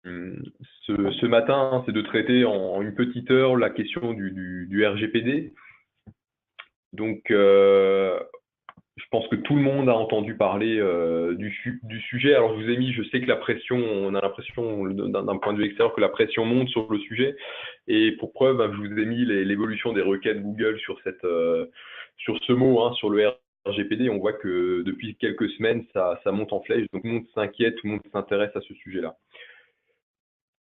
ce matin, c'est de traiter en une petite heure la question du RGPD. Donc, je pense que tout le monde a entendu parler du sujet. Alors, je vous ai mis, je sais que la pression, on a l'impression d'un point de vue extérieur que la pression monte sur le sujet. Et pour preuve, je vous ai mis l'évolution des requêtes Google sur sur ce mot, sur le RGPD. On voit que depuis quelques semaines, ça monte en flèche. Donc, tout le monde s'inquiète, tout le monde s'intéresse à ce sujet-là.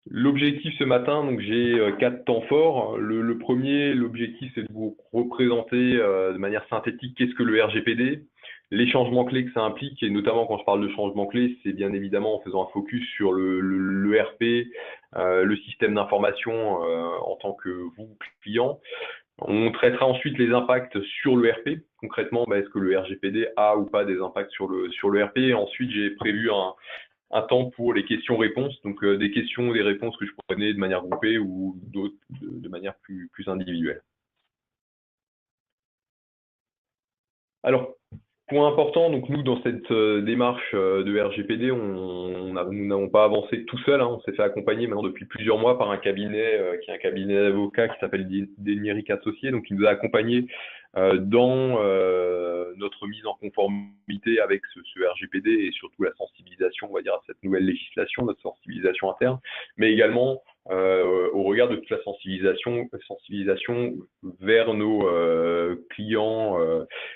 L'objectif ce matin, donc j'ai 4 temps forts. Le premier, l'objectif, c'est de vous représenter de manière synthétique qu'est-ce que le RGPD, les changements clés que ça implique, et notamment quand je parle de changements clés, c'est bien évidemment en faisant un focus sur le RP, le système d'information en tant que vous, client. On traitera ensuite les impacts sur le RP. Concrètement, est-ce que le RGPD a ou pas des impacts sur le RP? Et ensuite, j'ai prévu un temps pour les questions-réponses, donc des questions ou des réponses que je prenais de manière groupée ou d'autres de manière plus individuelle. Alors, point important, donc nous, dans cette démarche de RGPD, nous n'avons pas avancé tout seul, on s'est fait accompagner maintenant depuis plusieurs mois par un cabinet qui est un cabinet d'avocats qui s'appelle Deneric Associés, donc il nous a accompagnés dans notre mise en conformité avec ce RGPD et surtout la sensibilisation, on va dire, à cette nouvelle législation, notre sensibilisation interne, mais également au regard de toute la sensibilisation vers nos clients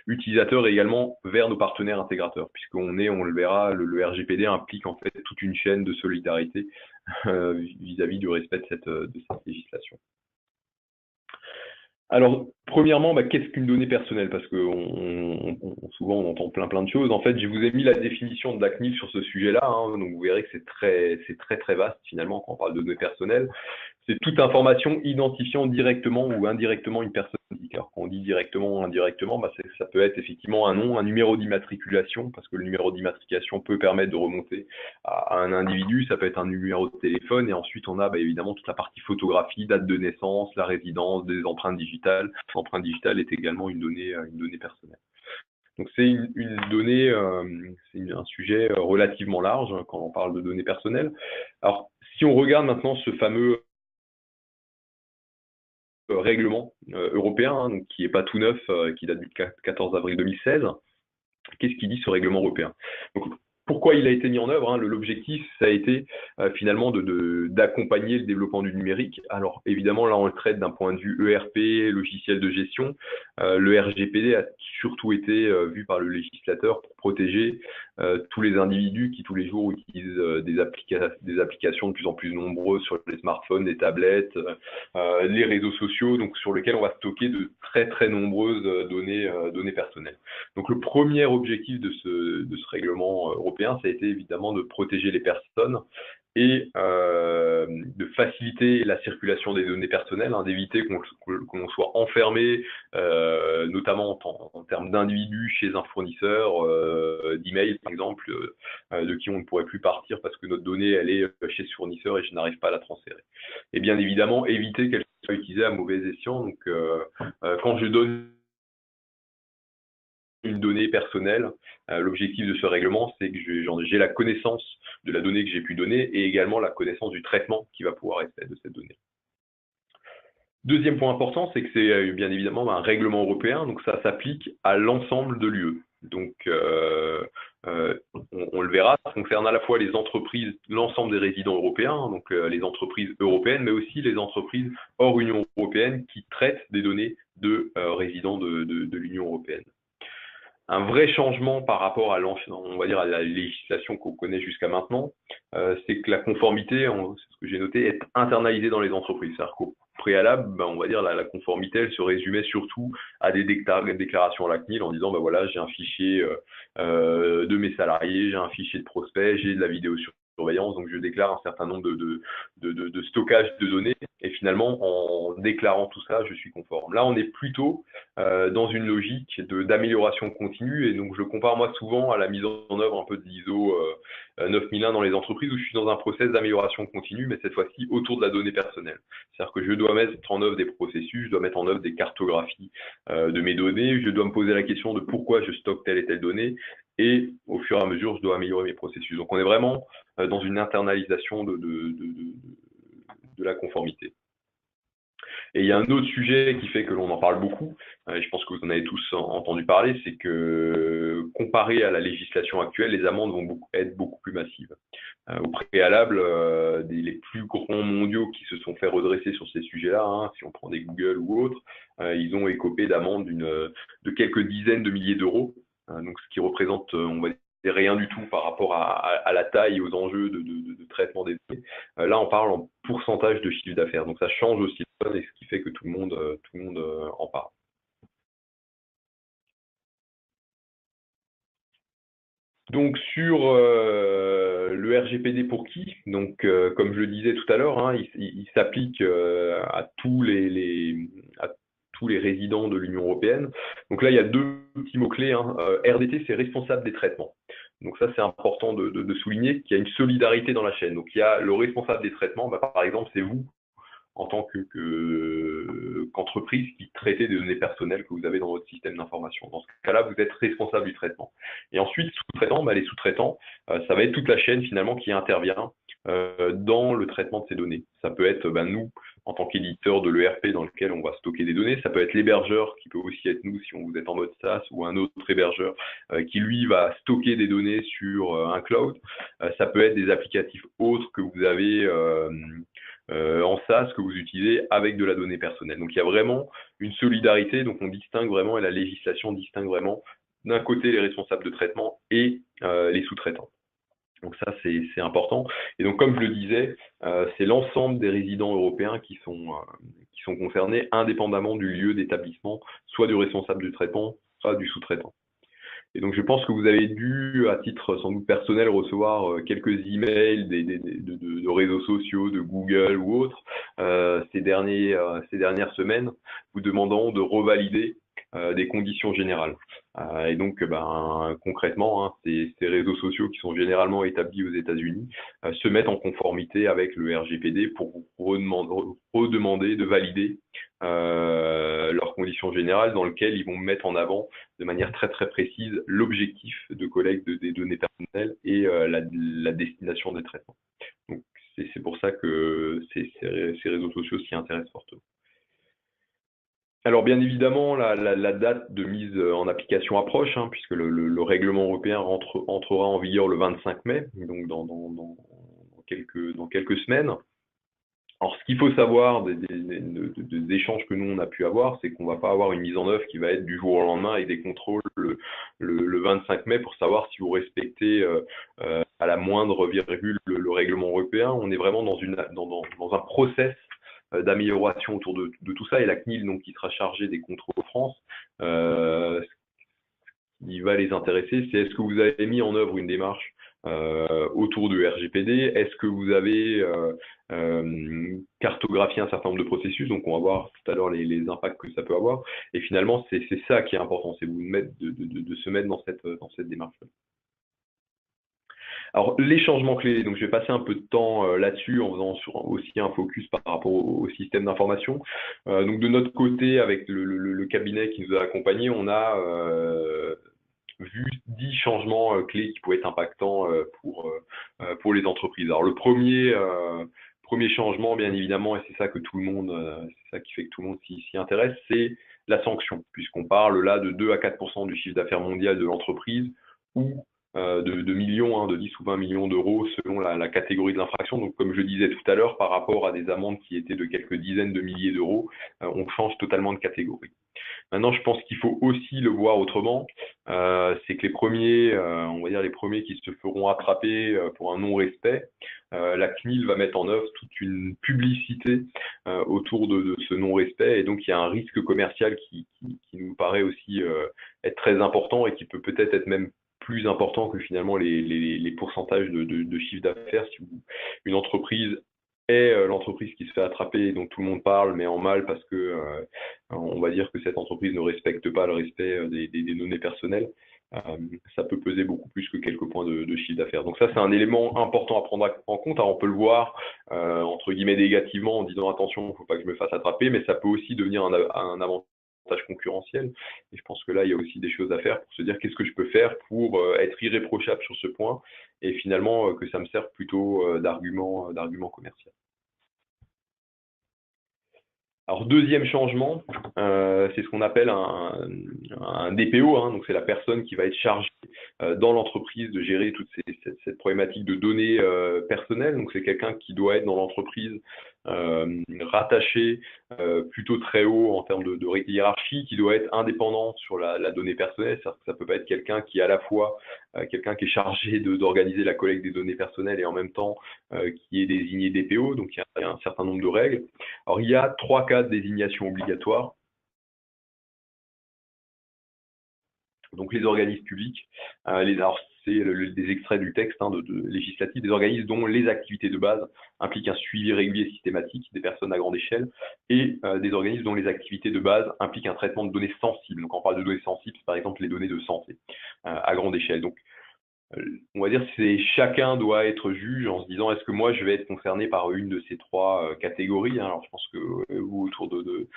utilisateurs et également vers nos partenaires intégrateurs, puisqu'on le verra, le RGPD implique en fait toute une chaîne de solidarité vis-à-vis du respect de cette législation. Alors, premièrement, qu'est-ce qu'une donnée personnelle? Parce que souvent on entend plein de choses. En fait, je vous ai mis la définition de la CNIL sur ce sujet-là, donc vous verrez que c'est très vaste finalement quand on parle de données personnelles. C'est toute information identifiant directement ou indirectement une personne physique. Alors, quand on dit directement ou indirectement, ça peut être effectivement un nom, un numéro d'immatriculation, parce que le numéro d'immatriculation peut permettre de remonter à un individu, ça peut être un numéro de téléphone, et ensuite on a évidemment toute la partie photographie, date de naissance, la résidence, des empreintes digitales. L'empreinte digitale est également une donnée personnelle. Donc c'est une donnée, c'est un sujet relativement large quand on parle de données personnelles. Alors, si on regarde maintenant ce fameux règlement européen, donc qui n'est pas tout neuf, qui date du 14 avril 2016. Qu'est-ce qu'il dit ce règlement européen? Donc, pourquoi il a été mis en œuvre? L'objectif, ça a été finalement d'accompagner le développement du numérique. Alors évidemment, là on le traite d'un point de vue ERP, logiciel de gestion. Le RGPD a surtout été vu par le législateur pour protéger tous les individus qui tous les jours utilisent des applications de plus en plus nombreuses sur les smartphones, les tablettes, les réseaux sociaux, donc sur lesquels on va stocker de très nombreuses données personnelles. Donc le premier objectif de ce règlement européen, ça a été évidemment de protéger les personnes et de faciliter la circulation des données personnelles, d'éviter qu'on soit enfermé, notamment en termes d'individus chez un fournisseur d'email, par exemple, de qui on ne pourrait plus partir parce que notre donnée, elle est chez ce fournisseur et je n'arrive pas à la transférer. Et bien évidemment, éviter qu'elle soit utilisée à mauvais escient. Donc, quand je donne une donnée personnelle, l'objectif de ce règlement, c'est que j'ai la connaissance de la donnée que j'ai pu donner et également la connaissance du traitement qui va pouvoir être fait de cette donnée. Deuxième point important, c'est que c'est bien évidemment un règlement européen, donc ça s'applique à l'ensemble de l'UE. Donc, on le verra, ça concerne à la fois les entreprises, l'ensemble des résidents européens, donc les entreprises européennes, mais aussi les entreprises hors Union européenne qui traitent des données de résidents de l'Union européenne. Un vrai changement par rapport à on va dire à la législation qu'on connaît jusqu'à maintenant, c'est que la conformité, c'est ce que j'ai noté, est internalisée dans les entreprises. C'est-à-dire qu'au préalable, on va dire la conformité, elle se résumait surtout à des déclarations à la CNIL en disant voilà, j'ai un fichier de mes salariés, j'ai un fichier de prospects, j'ai de la vidéosurveillance, donc je déclare un certain nombre de stockage de données, et finalement, en déclarant tout ça, je suis conforme. Là, on est plutôt dans une logique d'amélioration continue, et donc je compare moi souvent à la mise en œuvre un peu de l'ISO 9001 dans les entreprises, où je suis dans un process d'amélioration continue, mais cette fois-ci autour de la donnée personnelle. C'est-à-dire que je dois mettre en œuvre des processus, je dois mettre en œuvre des cartographies de mes données, je dois me poser la question de pourquoi je stocke telle et telle donnée, et au fur et à mesure, je dois améliorer mes processus. Donc, on est vraiment dans une internalisation de la conformité. Et il y a un autre sujet qui fait que l'on en parle beaucoup, et je pense que vous en avez tous entendu parler, c'est que comparé à la législation actuelle, les amendes vont être beaucoup plus massives. Au préalable, les plus grands mondiaux qui se sont fait redresser sur ces sujets-là, hein, si on prend des Google ou autres, ils ont écopé d'amendes de quelques dizaines de milliers d'euros, donc ce qui représente, on va dire, rien du tout par rapport à la taille et aux enjeux de traitement des données. Là, on parle en pourcentage de chiffre d'affaires, donc ça change aussi la donne et ce qui fait que tout le monde en parle. Donc sur le RGPD pour qui? Donc comme je le disais tout à l'heure, hein, il s'applique à à tous les résidents de l'Union européenne. Donc là, il y a deux petits mots-clés, hein. RDT, c'est responsable des traitements. Donc ça, c'est important de souligner qu'il y a une solidarité dans la chaîne. Donc il y a le responsable des traitements, bah, par exemple, c'est vous en tant qu'entreprise qui traitez des données personnelles que vous avez dans votre système d'information. Dans ce cas-là, vous êtes responsable du traitement. Et ensuite, sous-traitants, bah, les sous-traitants, ça va être toute la chaîne finalement qui intervient dans le traitement de ces données. Ça peut être bah, nous, en tant qu'éditeur de l'ERP dans lequel on va stocker des données. Ça peut être l'hébergeur, qui peut aussi être nous si on vous êtes en mode SaaS, ou un autre hébergeur qui, lui, va stocker des données sur un cloud. Ça peut être des applicatifs autres que vous avez en SaaS que vous utilisez avec de la donnée personnelle. Donc il y a vraiment une solidarité, donc on distingue vraiment, et la législation distingue vraiment d'un côté les responsables de traitement et les sous-traitants. Donc ça, c'est important. Et donc, comme je le disais, c'est l'ensemble des résidents européens qui sont concernés, indépendamment du lieu d'établissement, soit du responsable du traitement, soit du sous-traitant. Et donc, je pense que vous avez dû, à titre sans doute personnel, recevoir quelques emails de réseaux sociaux, de Google ou autres, ces dernières semaines, vous demandant de revalider des conditions générales. Et donc, ben, concrètement, hein, ces réseaux sociaux qui sont généralement établis aux États-Unis se mettent en conformité avec le RGPD pour vous redemander de valider leurs conditions générales dans lesquelles ils vont mettre en avant de manière très très précise l'objectif de collecte des données personnelles et la destination des traitements. Donc c'est pour ça que ces réseaux sociaux s'y intéressent fortement. Alors bien évidemment, la date de mise en application approche, hein, puisque le règlement européen entrera en vigueur le 25 mai, donc dans quelques semaines. Alors, ce qu'il faut savoir des échanges que nous, on a pu avoir, c'est qu'on va pas avoir une mise en œuvre qui va être du jour au lendemain avec des contrôles le 25 mai pour savoir si vous respectez à la moindre virgule le règlement européen. On est vraiment dans un process d'amélioration autour de tout ça. Et la CNIL, donc, qui sera chargée des contrôles en France, il va les intéresser, c'est est-ce que vous avez mis en œuvre une démarche autour du RGPD? Est-ce que vous avez cartographié un certain nombre de processus? Donc, on va voir tout à l'heure les impacts que ça peut avoir. Et finalement, c'est ça qui est important, c'est de se mettre dans cette démarche. Alors, les changements clés, donc je vais passer un peu de temps là-dessus en faisant aussi un focus par rapport au système d'information. Donc, de notre côté, avec le cabinet qui nous a accompagnés, on a vu 10 changements clés qui pouvaient être impactants pour les entreprises. Alors, le premier changement, bien évidemment, et c'est ça que tout le monde, c'est ça qui fait que tout le monde s'y intéresse, c'est la sanction, puisqu'on parle là de 2 à 4% du chiffre d'affaires mondial de l'entreprise ou de millions, hein, de 10 ou 20 millions d'euros selon la catégorie de l'infraction. Donc, comme je disais tout à l'heure, par rapport à des amendes qui étaient de quelques dizaines de milliers d'euros, on change totalement de catégorie. Maintenant, je pense qu'il faut aussi le voir autrement. C'est que les premiers, on va dire les premiers qui se feront attraper pour un non-respect, la CNIL va mettre en œuvre toute une publicité autour de ce non-respect. Et donc, il y a un risque commercial qui nous paraît aussi être très important et qui peut peut-être être même plus important que finalement les pourcentages de chiffre d'affaires. Si une entreprise est l'entreprise qui se fait attraper, dont tout le monde parle, mais en mal parce que on va dire que cette entreprise ne respecte pas le respect des données personnelles, ça peut peser beaucoup plus que quelques points de chiffre d'affaires. Donc ça, c'est un élément important à prendre en compte. Alors, on peut le voir entre guillemets négativement en disant attention, il ne faut pas que je me fasse attraper, mais ça peut aussi devenir un avantage avantage concurrentiel. Et je pense que là, il y a aussi des choses à faire pour se dire qu'est-ce que je peux faire pour être irréprochable sur ce point et finalement que ça me serve plutôt d'argument commercial. Alors deuxième changement, c'est ce qu'on appelle un DPO, hein, donc c'est la personne qui va être chargée dans l'entreprise de gérer cette problématique de données personnelles. Donc c'est quelqu'un qui doit être dans l'entreprise rattaché plutôt très haut en termes de hiérarchie, qui doit être indépendant sur la donnée personnelle. C'est-à-dire que ça peut pas être quelqu'un qui est à la fois quelqu'un qui est chargé d'organiser la collecte des données personnelles et en même temps qui est désigné DPO, donc il y a un certain nombre de règles. Alors, il y a 3 cas de désignation obligatoire. Donc, les organismes publics, alors c'est des extraits du texte législatif, des organismes dont les activités de base impliquent un suivi régulier et systématique des personnes à grande échelle, et des organismes dont les activités de base impliquent un traitement de données sensibles. Donc, quand on parle de données sensibles, c'est par exemple les données de santé à grande échelle. Donc, on va dire que chacun doit être juge en se disant est-ce que moi je vais être concerné par une de ces 3 catégories, hein. Alors je pense que vous autour de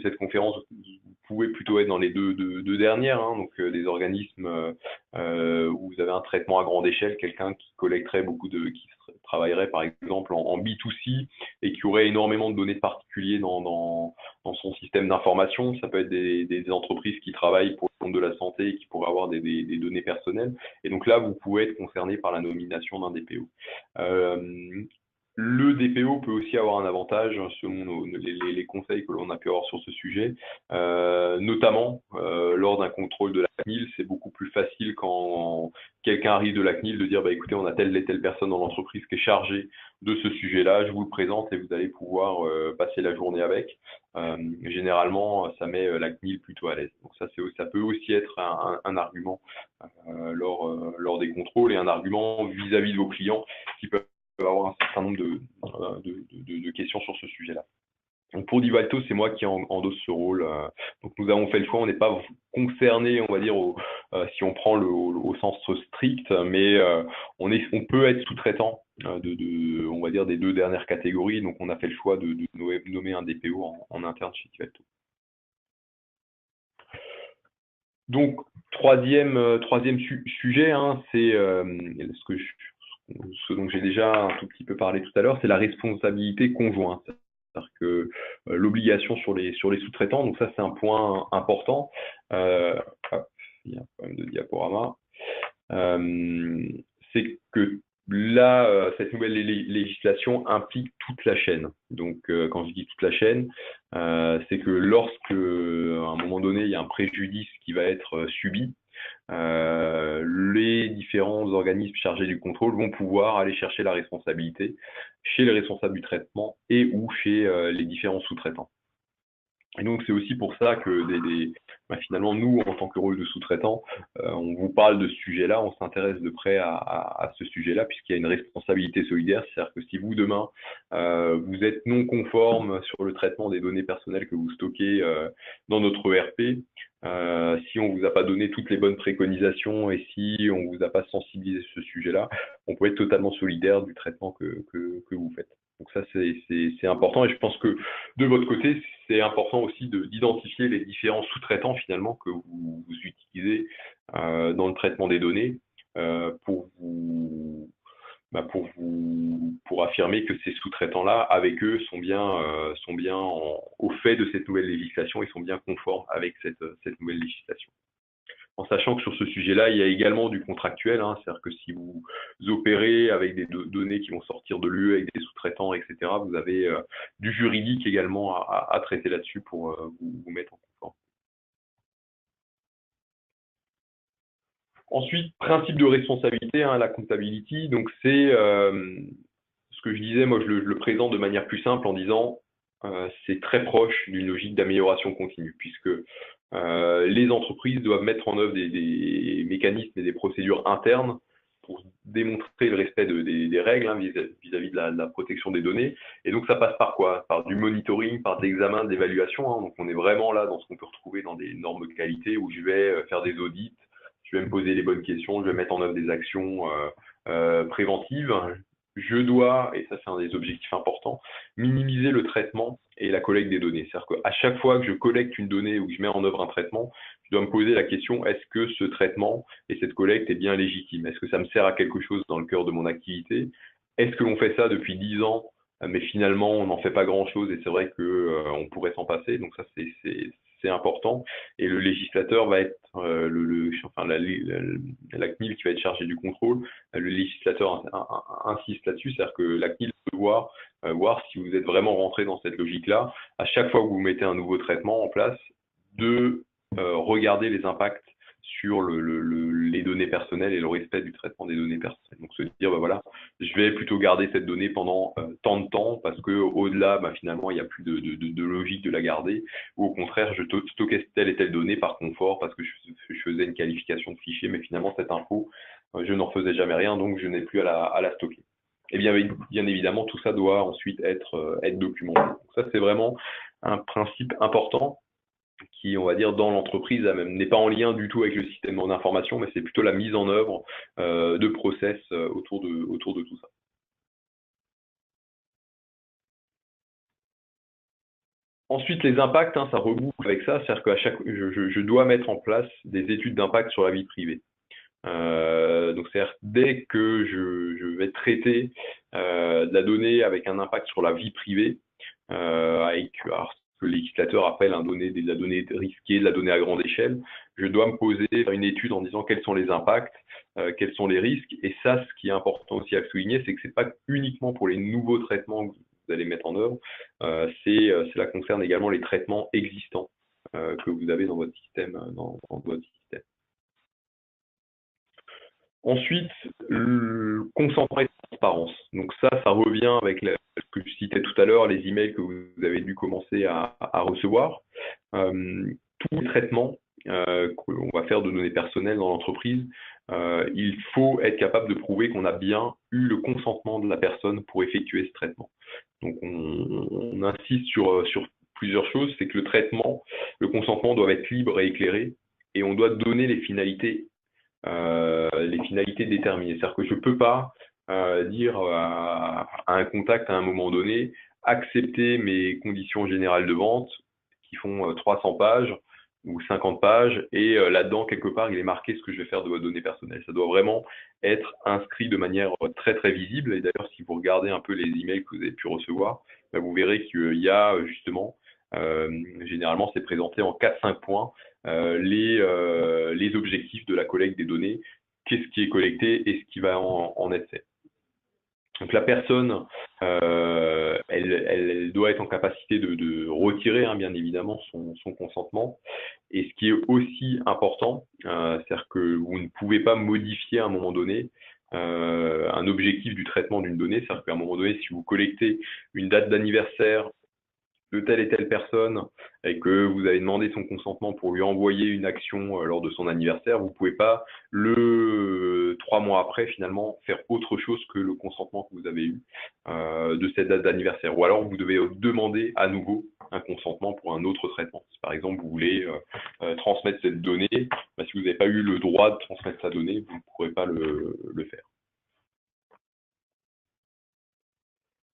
cette conférence vous pouvez plutôt être dans les deux dernières, hein. Donc des organismes où vous avez un traitement à grande échelle, quelqu'un qui collecterait qui travaillerait par exemple en B2C et qui aurait énormément de données de particuliers dans son système d'information. Ça peut être des entreprises qui travaillent pour le compte de la santé et qui pourraient avoir des données personnelles. Et donc là, vous pouvez être concerné par la nomination d'un DPO. Le DPO peut aussi avoir un avantage selon les conseils que l'on a pu avoir sur ce sujet, notamment lors d'un contrôle de la CNIL. C'est beaucoup plus facile quand quelqu'un arrive de la CNIL de dire bah, écoutez, on a telle et telle personne dans l'entreprise qui est chargée de ce sujet-là, je vous le présente et vous allez pouvoir passer la journée avec. Généralement, ça met la CNIL plutôt à l'aise. Donc ça peut aussi être un argument lors des contrôles et un argument vis-à-vis de vos clients qui peuvent avoir un certain nombre de questions sur ce sujet-là. Donc pour Divalto, c'est moi qui endosse ce rôle. Donc nous avons fait le choix, on n'est pas concerné, on va dire, si on prend au sens strict, mais on peut être sous-traitant on va dire, des 2 dernières catégories. Donc on a fait le choix de nommer un DPO en interne chez Divalto. Donc troisième sujet, hein, c'est ce dont j'ai déjà un tout petit peu parlé tout à l'heure, c'est la responsabilité conjointe. C'est-à-dire que l'obligation sur les sous-traitants, donc ça c'est un point important. Il y a un problème de diaporama. C'est que là, cette nouvelle législation implique toute la chaîne. Donc, quand je dis toute la chaîne, c'est que lorsque, à un moment donné, il y a un préjudice qui va être subi, les différents organismes chargés du contrôle vont pouvoir aller chercher la responsabilité chez les responsables du traitement et ou chez les différents sous-traitants. Et donc c'est aussi pour ça que finalement nous, en tant que rôle de sous-traitant, on vous parle de ce sujet-là, on s'intéresse de près à ce sujet-là, puisqu'il y a une responsabilité solidaire, c'est-à-dire que si vous demain vous êtes non conforme sur le traitement des données personnelles que vous stockez dans notre ERP, si on vous a pas donné toutes les bonnes préconisations et si on vous a pas sensibilisé sur ce sujet-là, on peut être totalement solidaire du traitement que vous faites. Donc ça, c'est important et je pense que de votre côté, c'est important aussi d'identifier les différents sous-traitants finalement que vous utilisez dans le traitement des données pour affirmer que ces sous-traitants-là, avec eux, sont bien au fait de cette nouvelle législation et sont bien conformes avec cette nouvelle législation. En sachant que sur ce sujet-là, il y a également du contractuel, hein, c'est-à-dire que si vous opérez avec des données qui vont sortir de l'UE, avec des sous-traitants, etc., vous avez du juridique également à traiter là-dessus pour vous mettre en conformité. Ensuite, principe de responsabilité, hein, la accountability. Donc c'est ce que je disais, moi je le présente de manière plus simple en disant c'est très proche d'une logique d'amélioration continue, puisque les entreprises doivent mettre en œuvre des mécanismes et des procédures internes pour démontrer le respect des règles hein, vis-à-vis de la protection des données. Et donc ça passe par quoi? Par du monitoring, par des examens, d'évaluation. Hein. Donc on est vraiment là dans ce qu'on peut retrouver dans des normes de qualité où je vais faire des audits, je vais me poser les bonnes questions, je vais mettre en œuvre des actions préventives. je dois, et ça c'est un des objectifs importants, minimiser le traitement et la collecte des données. C'est-à-dire qu'à chaque fois que je collecte une donnée ou que je mets en œuvre un traitement, je dois me poser la question, est-ce que ce traitement et cette collecte est bien légitime? Est-ce que ça me sert à quelque chose dans le cœur de mon activité? Est-ce que l'on fait ça depuis 10 ans, mais finalement on n'en fait pas grand-chose et c'est vrai que on pourrait s'en passer, donc ça c'est important. Et le législateur va être enfin la CNIL qui va être chargée du contrôle. Le législateur insiste là-dessus, c'est-à-dire que la CNIL peut voir si vous êtes vraiment rentré dans cette logique-là, à chaque fois que vous mettez un nouveau traitement en place, de regarder les impacts sur les données personnelles et le respect du traitement des données personnelles. Donc se dire, bah voilà, je vais plutôt garder cette donnée pendant tant de temps parce que au-delà, bah, finalement, il n'y a plus de logique de la garder. Ou au contraire, je stockais telle et telle donnée par confort parce que je faisais une qualification de fichier, mais finalement, cette info, je n'en faisais jamais rien, donc je n'ai plus à la stocker. Et bien évidemment, tout ça doit ensuite être documenté. Donc ça, c'est vraiment un principe important qui, on va dire, dans l'entreprise, n'est pas en lien du tout avec le système d'information, mais c'est plutôt la mise en œuvre de process autour de tout ça. Ensuite, les impacts, hein, ça reboucle avec ça, c'est-à-dire qu'à je dois mettre en place des études d'impact sur la vie privée. Donc, c'est-à-dire dès que je vais traiter de la donnée avec un impact sur la vie privée, avec alors, ce que le législateur appelle de la donnée risquée, de la donnée à grande échelle, je dois me poser, faire une étude en disant quels sont les impacts, quels sont les risques. Et ça, ce qui est important aussi à souligner, c'est que c'est pas uniquement pour les nouveaux traitements que vous allez mettre en œuvre, cela concerne également les traitements existants que vous avez dans votre système, dans votre système. Ensuite, le consentement et transparence. Donc ça revient avec ce que je citais tout à l'heure, les emails que vous avez dû commencer à recevoir. Tous les traitements qu'on va faire de données personnelles dans l'entreprise, il faut être capable de prouver qu'on a bien eu le consentement de la personne pour effectuer ce traitement. Donc on insiste sur plusieurs choses, c'est que le consentement doit être libre et éclairé, et on doit donner les finalités déterminées. C'est-à-dire que je ne peux pas dire à un contact à un moment donné, accepter mes conditions générales de vente qui font 300 pages ou 50 pages, et là-dedans, quelque part, il est marqué ce que je vais faire de votre donnée personnelle. Ça doit vraiment être inscrit de manière très très visible. Et d'ailleurs, si vous regardez un peu les emails que vous avez pu recevoir, bah, vous verrez qu'il y a justement, généralement, c'est présenté en 4-5 points, les objectifs de la collecte des données, qu'est-ce qui est collecté et ce qui va en être fait. Donc la personne, elle doit être en capacité de retirer, hein, bien évidemment, son consentement. Et ce qui est aussi important, c'est-à-dire que vous ne pouvez pas modifier à un moment donné un objectif du traitement d'une donnée. C'est-à-dire qu'à un moment donné, si vous collectez une date d'anniversaire de telle et telle personne et que vous avez demandé son consentement pour lui envoyer une action lors de son anniversaire, vous ne pouvez pas 3 mois après finalement faire autre chose que le consentement que vous avez eu de cette date d'anniversaire. Ou alors vous devez demander à nouveau un consentement pour un autre traitement. Si par exemple vous voulez transmettre cette donnée, bah, si vous n'avez pas eu le droit de transmettre sa donnée, vous ne pourrez pas le faire.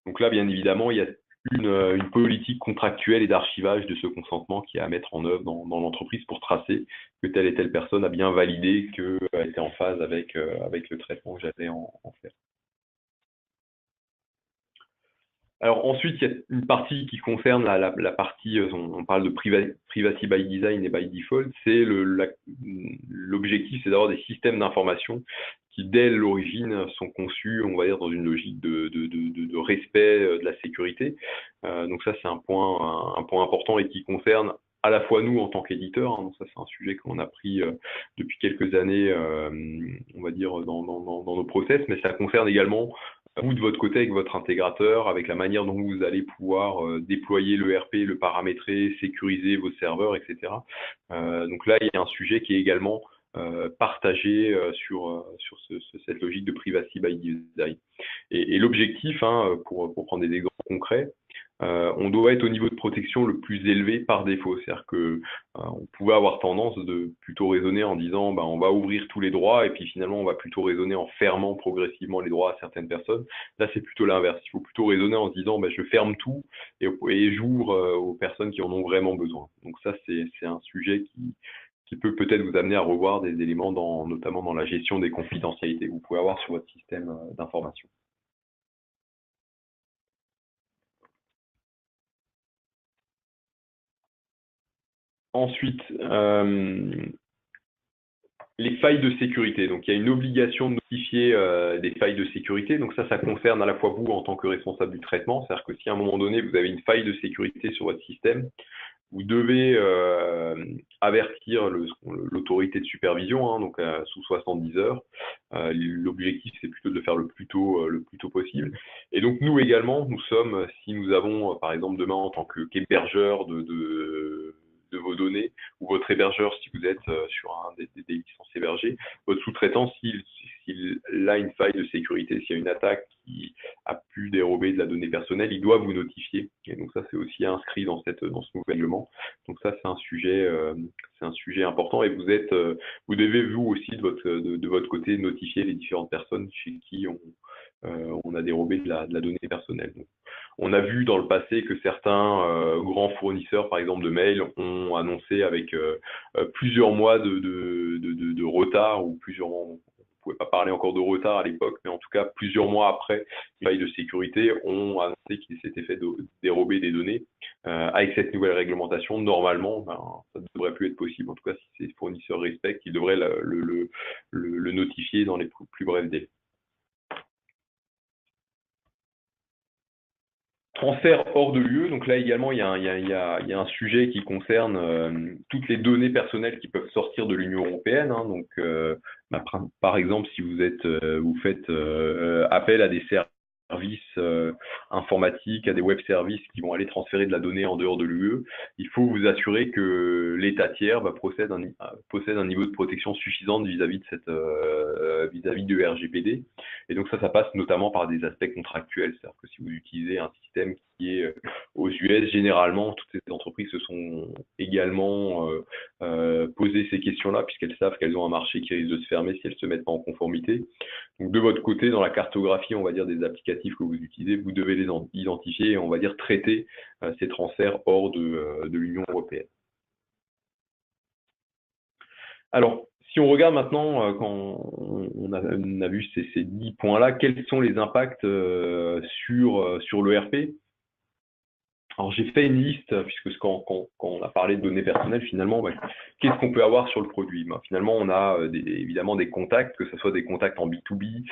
Donc là, bien évidemment, il y a une politique contractuelle et d'archivage de ce consentement qui est à mettre en œuvre dans l'entreprise pour tracer que telle et telle personne a bien validé qu'elle était en phase avec le traitement que j'avais en faire. Alors ensuite, il y a une partie qui concerne la partie, on parle de privacy by design et by default, c'est l'objectif, c'est d'avoir des systèmes d'information qui, dès l'origine, sont conçus, on va dire, dans une logique de respect de la sécurité. Donc ça, c'est un point important et qui concerne à la fois nous en tant qu'éditeurs, hein, donc ça c'est un sujet qu'on a pris depuis quelques années, on va dire, dans nos process, mais ça concerne également vous de votre côté avec votre intégrateur, avec la manière dont vous allez pouvoir déployer le RP, le paramétrer, sécuriser vos serveurs, etc. Donc là, il y a un sujet qui est également partagé sur cette logique de privacy by design. Et l'objectif, hein, pour prendre des exemples concrets, on doit être au niveau de protection le plus élevé par défaut. C'est-à-dire que on pouvait avoir tendance de plutôt raisonner en disant bah, on va ouvrir tous les droits et puis finalement on va plutôt raisonner en fermant progressivement les droits à certaines personnes. Là, c'est plutôt l'inverse. Il faut plutôt raisonner en se disant bah, je ferme tout et j'ouvre aux personnes qui en ont vraiment besoin. Donc ça, c'est un sujet qui peut peut-être vous amener à revoir des éléments notamment dans la gestion des confidentialités que vous pouvez avoir sur votre système d'information. Ensuite, les failles de sécurité. Donc, il y a une obligation de notifier des failles de sécurité. Donc, ça concerne à la fois vous en tant que responsable du traitement. C'est-à-dire que si à un moment donné, vous avez une faille de sécurité sur votre système, vous devez avertir l'autorité de supervision, hein, donc sous 70 heures. L'objectif, c'est plutôt de le faire le plus tôt possible. Et donc, nous également, nous sommes, si nous avons, par exemple, demain, en tant qu'hébergeur de vos données, ou votre hébergeur, si vous êtes sur des licences hébergées, votre sous-traitant, s'il a une faille de sécurité, s'il y a une attaque qui a pu dérober de la donnée personnelle, il doit vous notifier. Et donc ça, c'est aussi inscrit dans ce nouveau règlement. Donc ça, c'est un sujet important. Et vous devez vous aussi de votre côté notifier les différentes personnes chez qui on a dérobé de la donnée personnelle. Donc, on a vu dans le passé que certains grands fournisseurs, par exemple de mails, ont annoncé avec plusieurs mois de retard ou plusieurs mois. On ne pouvait pas parler encore de retard à l'époque, mais en tout cas, plusieurs mois après, les failles de sécurité ont annoncé qu'ils s'étaient fait dérober des données. Avec cette nouvelle réglementation, normalement, ben, ça ne devrait plus être possible. En tout cas, si ces fournisseurs respectent, ils devraient le notifier dans les plus brefs délais. Transfert hors de l'UE, donc là également il y a un sujet qui concerne toutes les données personnelles qui peuvent sortir de l'Union européenne. Hein, donc bah, par exemple si vous faites appel à des services informatiques, à des web services qui vont aller transférer de la donnée en dehors de l'UE, il faut vous assurer que l'État tiers bah, possède un niveau de protection suffisant vis-à-vis de vis-à-vis du RGPD. Et donc ça passe notamment par des aspects contractuels. C'est-à-dire que si vous utilisez un système qui est aux US, généralement, toutes ces entreprises se sont également posé ces questions-là, puisqu'elles savent qu'elles ont un marché qui risque de se fermer si elles ne se mettent pas en conformité. Donc de votre côté, dans la cartographie, on va dire, des applicatifs que vous utilisez, vous devez les identifier et on va dire traiter ces transferts hors de l'Union européenne. Alors, si on regarde maintenant, quand on a vu ces 10 points-là, quels sont les impacts sur l'ERP? Alors j'ai fait une liste, puisque quand on a parlé de données personnelles, finalement, bah, qu'est-ce qu'on peut avoir sur le produit? Bah, finalement, on a évidemment des contacts, que ce soit des contacts en B2B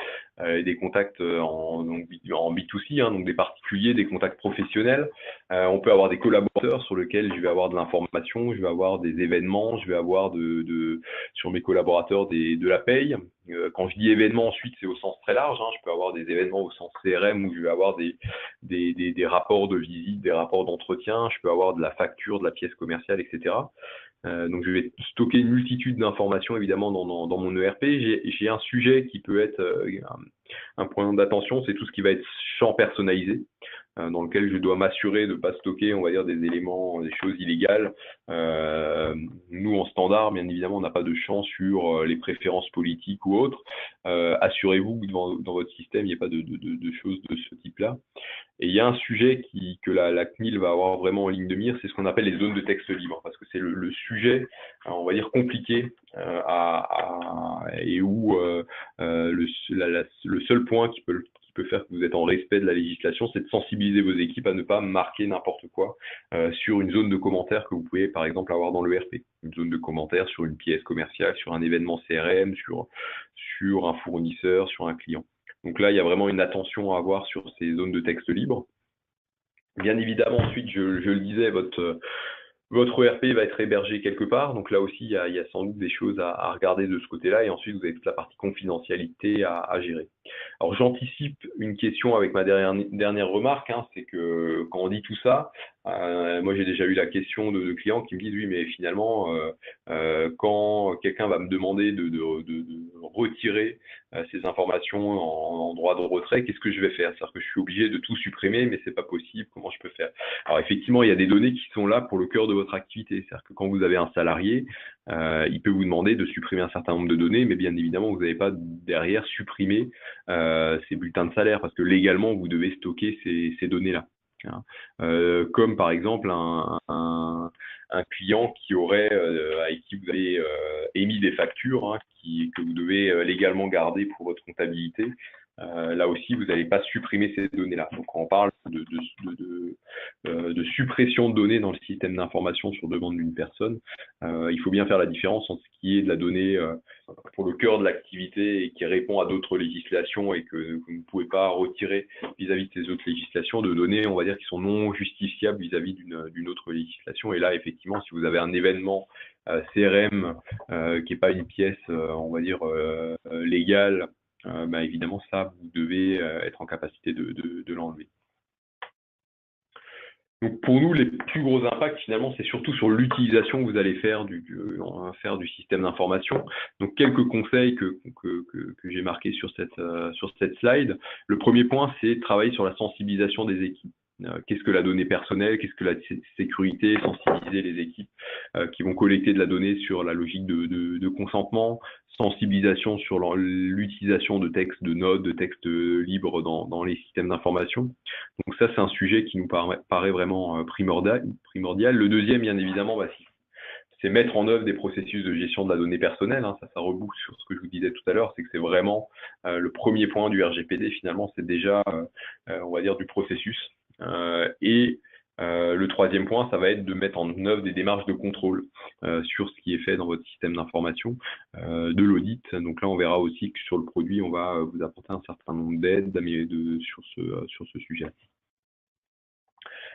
et des contacts en B2C, hein, donc des particuliers, des contacts professionnels. On peut avoir des collaborateurs sur lesquels je vais avoir de l'information, je vais avoir des événements, je vais avoir sur mes collaborateurs de la paye. Quand je dis événements, ensuite, c'est au sens très large. Hein. Je peux avoir des événements au sens CRM où je vais avoir des rapports de visite, des rapports d'entretien. Je peux avoir de la facture, de la pièce commerciale, etc. Donc, je vais stocker une multitude d'informations, évidemment, dans mon ERP. J'ai un sujet qui peut être un point d'attention, c'est tout ce qui va être champ personnalisé, dans lequel je dois m'assurer de ne pas stocker, on va dire, des éléments, des choses illégales. Nous, en standard, bien évidemment, on n'a pas de champ sur les préférences politiques ou autres. Assurez-vous que dans votre système, il n'y a pas de choses de ce type-là. Et il y a un sujet que la CNIL va avoir vraiment en ligne de mire, c'est ce qu'on appelle les zones de texte libre, parce que c'est le sujet, on va dire, compliqué et où le seul point qui peut faire que vous êtes en respect de la législation, c'est de sensibiliser vos équipes à ne pas marquer n'importe quoi sur une zone de commentaires que vous pouvez, par exemple, avoir dans l'ERP. Une zone de commentaires sur une pièce commerciale, sur un événement CRM, sur un fournisseur, sur un client. Donc là, il y a vraiment une attention à avoir sur ces zones de texte libre. Bien évidemment, ensuite, je le disais, votre ERP va être hébergé quelque part. Donc là aussi, il y a sans doute des choses à regarder de ce côté-là. Et ensuite, vous avez toute la partie confidentialité à gérer. Alors j'anticipe une question avec ma dernière remarque, hein, c'est que quand on dit tout ça, moi j'ai déjà eu la question de clients qui me disent oui mais finalement quand quelqu'un va me demander de retirer ces informations en droit de retrait, qu'est-ce que je vais faire? C'est-à-dire que je suis obligé de tout supprimer mais c'est pas possible, comment je peux faire? Alors effectivement il y a des données qui sont là pour le cœur de votre activité, c'est-à-dire que quand vous avez un salarié, il peut vous demander de supprimer un certain nombre de données, mais bien évidemment vous n'avez pas derrière supprimé ces bulletins de salaire, parce que légalement, vous devez stocker ces données-là. Hein. Comme par exemple un client qui aurait, avec qui vous avez émis des factures, hein, que vous devez légalement garder pour votre comptabilité. Là aussi, vous n'allez pas supprimer ces données-là. Donc, quand on parle de suppression de données dans le système d'information sur demande d'une personne, il faut bien faire la différence entre ce qui est de la donnée pour le cœur de l'activité et qui répond à d'autres législations et que vous ne pouvez pas retirer vis-à-vis de ces autres législations, de données, on va dire, qui sont non justifiables vis-à-vis d'une autre législation. Et là, effectivement, si vous avez un événement CRM qui n'est pas une pièce, on va dire, légale, bah, évidemment, ça, vous devez être en capacité de l'enlever. Donc pour nous, les plus gros impacts, finalement, c'est surtout sur l'utilisation que vous allez faire du système d'information. Donc quelques conseils que j'ai marqués sur cette slide. Le premier point, c'est travailler sur la sensibilisation des équipes. Qu'est-ce que la donnée personnelle, qu'est-ce que la sécurité, sensibiliser les équipes qui vont collecter de la donnée sur la logique de consentement, sensibilisation sur l'utilisation de textes, de notes, de textes libres dans les systèmes d'information. Donc ça, c'est un sujet qui nous paraît vraiment primordial. Le deuxième, bien évidemment, bah, c'est mettre en œuvre des processus de gestion de la donnée personnelle. Hein. Ça reboucle sur ce que je vous disais tout à l'heure, c'est que c'est vraiment le premier point du RGPD, finalement, c'est déjà, on va dire, du processus. Le troisième point, ça va être de mettre en œuvre des démarches de contrôle sur ce qui est fait dans votre système d'information, de l'audit. Donc là, on verra aussi que sur le produit, on va vous apporter un certain nombre d'aides sur ce sujet.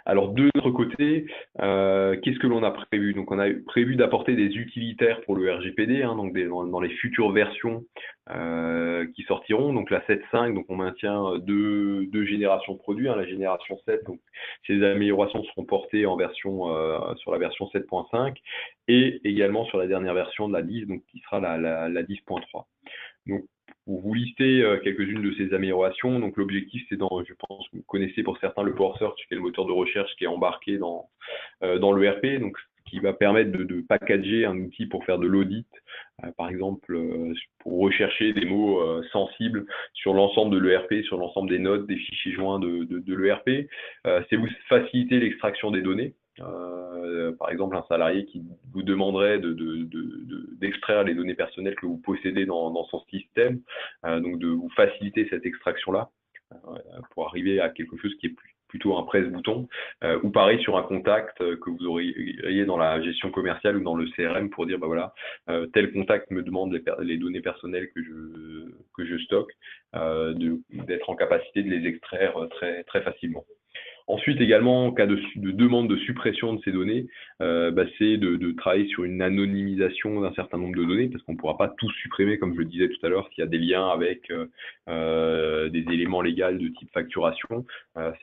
Alors de notre côté, qu'est-ce que l'on a prévu? Donc on a prévu d'apporter des utilitaires pour le RGPD, hein, donc dans les futures versions qui sortiront. Donc la 7.5, donc on maintient deux générations de produits, hein, la génération 7, donc ces améliorations seront portées en version sur la version 7.5 et également sur la dernière version de la 10, donc qui sera la 10.3. Donc, pour vous lister quelques-unes de ces améliorations, donc l'objectif c'est je pense que vous connaissez pour certains le Power Search, qui est le moteur de recherche qui est embarqué dans l'ERP, donc ce qui va permettre de packager un outil pour faire de l'audit, par exemple pour rechercher des mots sensibles sur l'ensemble de l'ERP, sur l'ensemble des notes, des fichiers joints de l'ERP. C'est vous faciliter l'extraction des données. Par exemple, un salarié qui vous demanderait d'extraire les données personnelles que vous possédez dans son système, donc de vous faciliter cette extraction-là pour arriver à quelque chose qui est plutôt un presse-bouton, ou pareil sur un contact que vous auriez dans la gestion commerciale ou dans le CRM pour dire, bah voilà, tel contact me demande les données personnelles que je stocke, d'être en capacité de les extraire très, très facilement. Ensuite, également, en cas de demande de suppression de ces données, c'est de travailler sur une anonymisation d'un certain nombre de données, parce qu'on ne pourra pas tout supprimer, comme je le disais tout à l'heure, s'il y a des liens avec des éléments légaux de type facturation.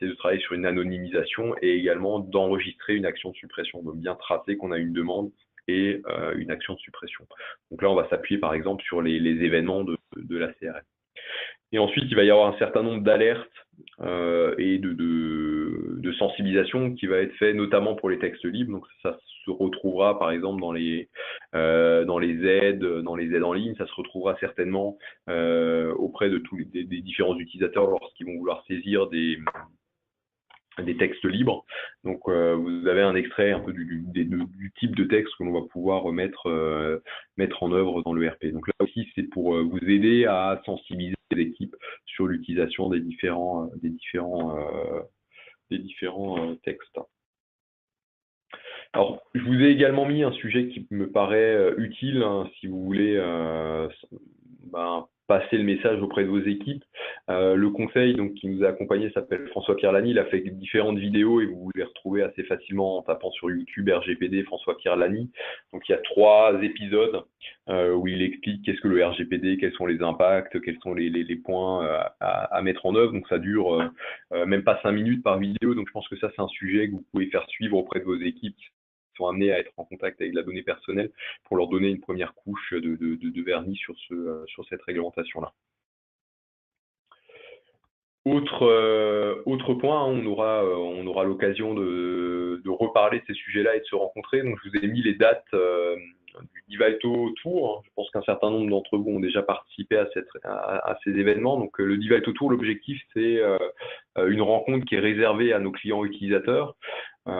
C'est de travailler sur une anonymisation et également d'enregistrer une action de suppression, donc bien tracer qu'on a une demande et une action de suppression. Donc là, on va s'appuyer par exemple sur les événements de la CRM. Et ensuite, il va y avoir un certain nombre d'alertes et de sensibilisation qui va être fait notamment pour les textes libres. Donc ça se retrouvera par exemple dans les aides en ligne. Ça se retrouvera certainement auprès de tous des différents utilisateurs lorsqu'ils vont vouloir saisir des textes libres. Donc vous avez un extrait un peu du type de texte que l'on va pouvoir mettre en œuvre dans l'ERP. Donc là aussi, c'est pour vous aider à sensibiliser les équipes sur l'utilisation des différents textes. Alors, je vous ai également mis un sujet qui me paraît utile, hein, si vous voulez passer le message auprès de vos équipes. Le conseil donc, qui nous a accompagnés s'appelle François-Pierre Lany. Il a fait différentes vidéos et vous les retrouvez assez facilement en tapant sur YouTube RGPD François-Pierre Lany. Donc il y a 3 épisodes où il explique qu'est-ce que le RGPD, quels sont les impacts, quels sont les points à mettre en œuvre. Donc ça dure même pas 5 minutes par vidéo. Donc je pense que ça c'est un sujet que vous pouvez faire suivre auprès de vos équipes qui sont amenés à être en contact avec la donnée personnelle pour leur donner une première couche de vernis sur cette réglementation-là. Autre point, hein, on aura l'occasion de reparler de ces sujets-là et de se rencontrer. Donc, je vous ai mis les dates du Divalto Tour. Je pense qu'un certain nombre d'entre vous ont déjà participé à ces événements. Donc, le Divalto Tour, l'objectif, c'est une rencontre qui est réservée à nos clients utilisateurs, où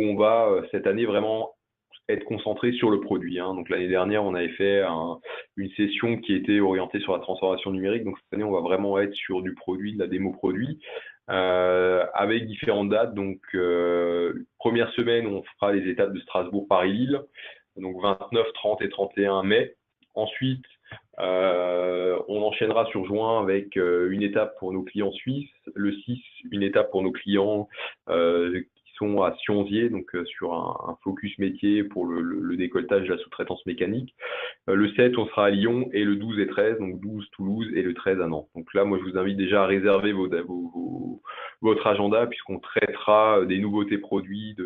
on va cette année vraiment être concentré sur le produit. Hein. Donc l'année dernière, on avait fait une session qui était orientée sur la transformation numérique. Donc cette année, on va vraiment être sur du produit, de la démo produit, avec différentes dates. Donc première semaine, on fera les étapes de Strasbourg, Paris, Lille. Donc 29, 30 et 31 mai. Ensuite, on enchaînera sur juin avec une étape pour nos clients suisses. Le 6, une étape pour nos clients à Sionzier, donc sur un focus métier pour le décolletage de la sous-traitance mécanique. Le 7, on sera à Lyon, et le 12 et 13, donc 12 Toulouse et le 13 à Nantes. Donc là, moi, je vous invite déjà à réserver votre agenda, puisqu'on traitera des nouveautés produits,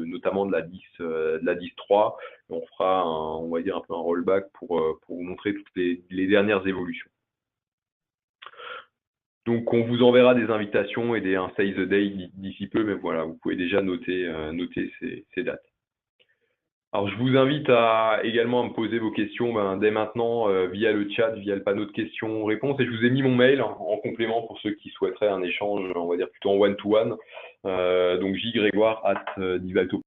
notamment de la 10.3. On fera, on va dire, un peu un rollback pour vous montrer toutes les dernières évolutions. Donc, on vous enverra des invitations et un Save the Day d'ici peu, mais voilà, vous pouvez déjà noter ces dates. Alors, je vous invite également à me poser vos questions dès maintenant via le chat, via le panneau de questions-réponses. Et je vous ai mis mon mail en complément pour ceux qui souhaiteraient un échange, on va dire plutôt en one-to-one. Donc, jgrégoire@divalto.com.